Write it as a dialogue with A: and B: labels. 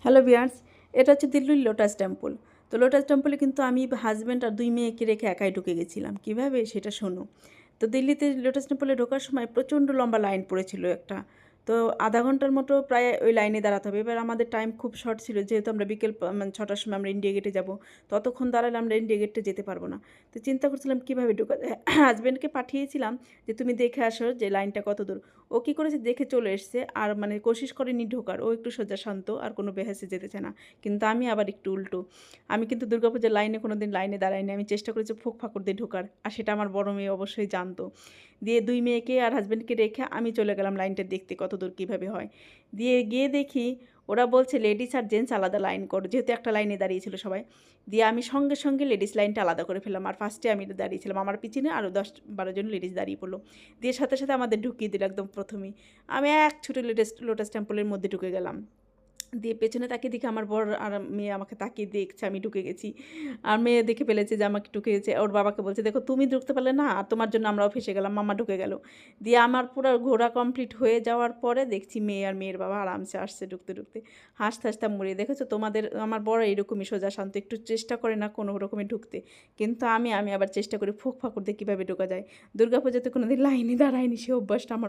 A: Hello viewers, এটা হচ্ছে দিল্লির লোটাস টেম্পল। তো লোটাস টেম্পলে কিন্তু আমি হাজব্যান্ড আর ২ মেয়েকে রেখে একাই ঢুকে গেছিলাম। কীভাবে সেটা শোনো। তো দিল্লিতে লোটাস টেম্পলে ঢোকার সময় প্রচণ্ড লম্বা লাইন পড়েছিল একটা। তো আধা ঘন্টার মতো প্রায় ওই লাইনে দাঁড়াতে হবে। এবার আমাদের টাইম খুব শর্ট ছিল, যেহেতু আমরা বিকেল মানে ৬টার সময় আমরা ইন্ডিয়া গেটে যাব। ততক্ষণ দাঁড়ালে আমরা ইন্ডিয়া গেটে যেতে পারবো না। তো চিন্তা করছিলাম কীভাবে ঢোকা যায়। হাজব্যান্ডকে পাঠিয়েছিলাম যে তুমি দেখে আসো যে লাইনটা কত দূর। ও কী করেছে দেখে চলে এসছে, আর মানে কোশিশ করেনি ঢোকার। ও একটু সোজা শান্ত, আর কোনো বেহেসে যেতে চায় না। কিন্তু আমি আবার একটু উল্টো। আমি কিন্তু দুর্গাপূজার লাইনে কোনো দিন লাইনে দাঁড়াইনি। আমি চেষ্টা করেছি ফুক ফাঁকর দিয়ে ঢোকার, আর সেটা আমার বড় মেয়ে অবশ্যই জানতো। দিয়ে ২ মেয়েকে আর হাজব্যান্ডকে রেখে আমি চলে গেলাম লাইনটা দেখতে কত দূর কীভাবে হয়। দিয়ে গিয়ে দেখি ওরা বলছে লেডিস আর জেন্টস আলাদা লাইন করো, যেহেতু একটা লাইনে দাঁড়িয়েছিল সবাই। দিয়ে আমি সঙ্গে সঙ্গে লেডিস লাইনটা আলাদা করে ফেললাম, আর ফার্স্টে আমি দাঁড়িয়েছিলাম, আমার পিছনে আরও ১০-১২ জন লেডিস দাঁড়িয়ে পড়লো। দিয়ে সাথে সাথে আমাদের ঢুকিয়ে দিল একদম প্রথমেই। আমি এক ছুটে লোটাস টেম্পলের মধ্যে ঢুকে গেলাম। দিয়ে পেছনে তাকিয়ে দেখি আমার বর আর মেয়ে আমাকে তাকিয়ে দেখছে আমি ঢুকে গেছি। আর মেয়ে দেখে ফেলেছে যে আমাকে ঢুকে গেছে। ওর বাবাকে বলছে, দেখো তুমি ঢুকতে পারলে না, আর তোমার জন্য আমরাও ফেঁসে গেলাম, মাম্মা ঢুকে গেল। দিয়ে আমার পুরো ঘোরা কমপ্লিট হয়ে যাওয়ার পরে দেখছি মেয়ে আর মেয়ের বাবা আরামসে আসছে ঢুকতে ঢুকতে। হাসতে হাসতে মরিয়ে, দেখেছো তোমাদের আমার বড় এরকমই সোজা শান্ত, একটু চেষ্টা করে না কোনো রকমে ঢুকতে। কিন্তু আমি আবার চেষ্টা করি ফুক ফাঁকর দিয়ে কীভাবে ঢোকা যায়। দুর্গাপূজাতে কোনোদিন লাইনে দাঁড়াইনি, সে অভ্যাসটা আমার